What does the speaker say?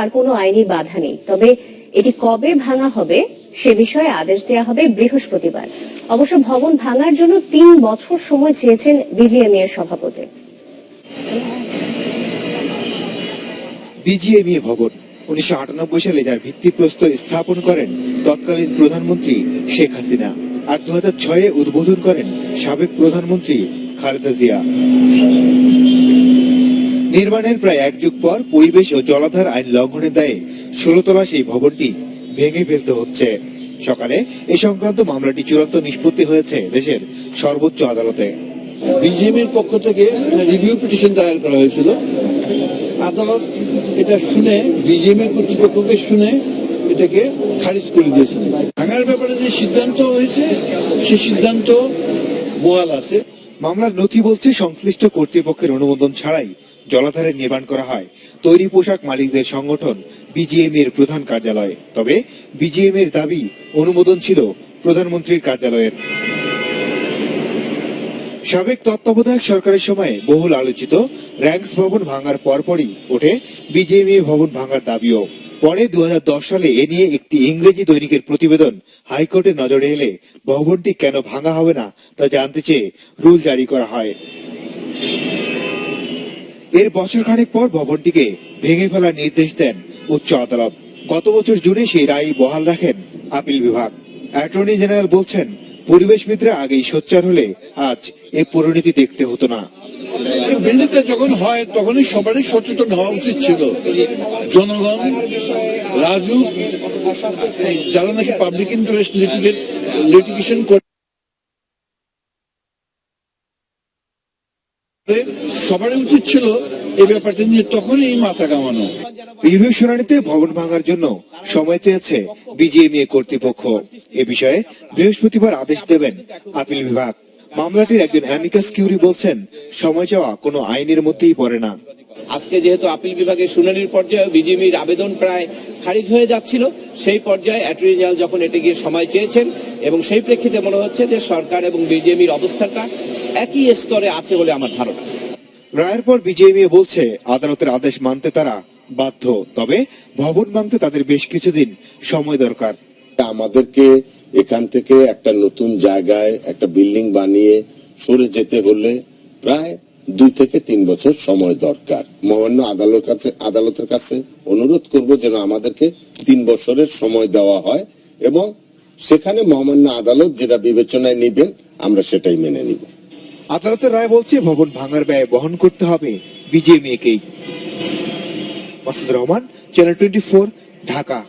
আর কোনো আইনি বাধা নেই, তবে এটি কবে ভাঙা হবে সে বিষয়ে আদেশ দেওয়া হবে বৃহস্পতিবার। অবশ্য ভবন ভাঙার জন্য 3 বছর সময় চেয়েছেন বিজিএমইএ এর সভাপতি। বিজিএমইএ ভবন 1998 সালে যার ভিত্তিপ্রস্তর স্থাপন করেন তৎকালীন প্রধানমন্ত্রী শেখ হাসিনা, আর 2006-এ উদ্বোধন করেন সাবেক প্রধানমন্ত্রী খালেদা জিয়া। নির্মাণের প্রায় 1 যুগ পর পরিবেশ ও জলাধার আইন লঙ্ঘনের দায়ে 16 তলা সেই ভবনটি ভেঙে ফেলতে হচ্ছে। সকালে এ সংক্রান্ত মামলাটি চূড়ান্ত নিষ্পত্তি হয়েছে দেশের সর্বোচ্চ আদালতে। বিজিএমইএর পক্ষ থেকে রিভিউ পিটিশন দায়ের করা হয়েছিল। আদালত এটা শুনে, বিজিএমইএ কর্তৃপক্ষকে শুনে এটাকে খারিজ করে দিয়েছেন। ভাঙার ব্যাপারে যে সিদ্ধান্ত হয়েছে সে সিদ্ধান্ত বহাল আছে। মামলার নথি বলছে সংশ্লিষ্ট কর্তৃপক্ষের অনুমোদন ছাড়াই জলাধারে নির্মাণ করা হয় তৈরি পোশাক মালিকদের সংগঠন বিজিএমইএর প্রধান কার্যালয়। তবে বিজিএমইএর দাবি অনুমোদন ছিল প্রধানমন্ত্রীর কার্যালয়ের। সাবেক তত্ত্বাবধায়ক সরকারের সময়ে বহুল আলোচিত র্যাঙ্কস ভবন ভাঙার পরপরই ওঠে বিজিএমইএ ভবন ভাঙার দাবিও। পরে 2010 সালে এ নিয়ে একটি ইংরেজি দৈনিকের প্রতিবেদন হাইকোর্টের নজরে এলে ভবনটি কেন ভাঙা হবে না তা জানতে চেয়ে রুল জারি করা হয়। এর বছরখানেক পর ভবনটিকে ভেঙে ফেলার নির্দেশ দেন উচ্চ আদালত। গত বছর জুনে সেই রায় বহাল রাখেন আপিল বিভাগ। অ্যাটর্নি জেনারেল বলছেন, পরিবেশবিদরা আগেই সোচ্চার হলে আজ এ পরিণতি দেখতে হতো না। বিল্ডিংটা যখন হয় তখনই সবারই সচেতন হওয়া উচিত ছিল। জনগণ, রাজু, যারা নাকি পাবলিক ইন্টারেস্ট লিটিগেশন করে, সবারই উচিত ছিল এই ব্যাপারটা নিয়ে তখনই মাথা কামানো। রিভিউ শুনানিতে ভবন ভাঙার জন্য সময় চেয়েছে বিজিএমইএ কর্তৃপক্ষ। এ বিষয়ে বৃহস্পতিবার আদেশ দেবেন আপিল বিভাগ। মামলাটির একজন অ্যামিকাস কিউরি বলছেন, সময় চাওয়া কোনো আইনের মধ্যেই পড়ে না। আজকে যেহেতু আপিল বিভাগের শুনানির পর্যায়ে বিজিএমইএর আবেদন প্রায় খারিজ হয়ে যাচ্ছিল, সেই পর্যায়ে অ্যাটর্নি জেনারেল যখন এটিকে সময় চেয়েছেন এবং সেই প্রেক্ষিতে মনে হচ্ছে যে সরকার এবং বিজিএমইএর অবস্থানটা একই স্তরে আছে বলে আমার ধারণা। রায়ের পর বিজিএমইএ বলছে আদালতের আদেশ মানতে তারা বাধ্য, তবে ভবন ভাঙতে তাদের বেশ কিছুদিন সময় দরকার। আমাদেরকে এখান থেকে একটা নতুন জায়গায় একটা বিল্ডিং বানিয়ে সরে যেতে হলে প্রায় 2 থেকে 3 বছর সময় দরকার। মহামান্য আদালতের কাছে অনুরোধ করব যেন আমাদেরকে 3 বছরের সময় দেওয়া হয় এবং সেখানে মহামান্য আদালত যেটা বিবেচনায় নেবেন আমরা সেটাই মেনে নিব। আদালতের রায় বলছে ভবন ভাঙার ব্যয় বহন করতে হবে বিজিএমইএকেই। মাসুদ রহমান, চ্যানেল 24, ঢাকা।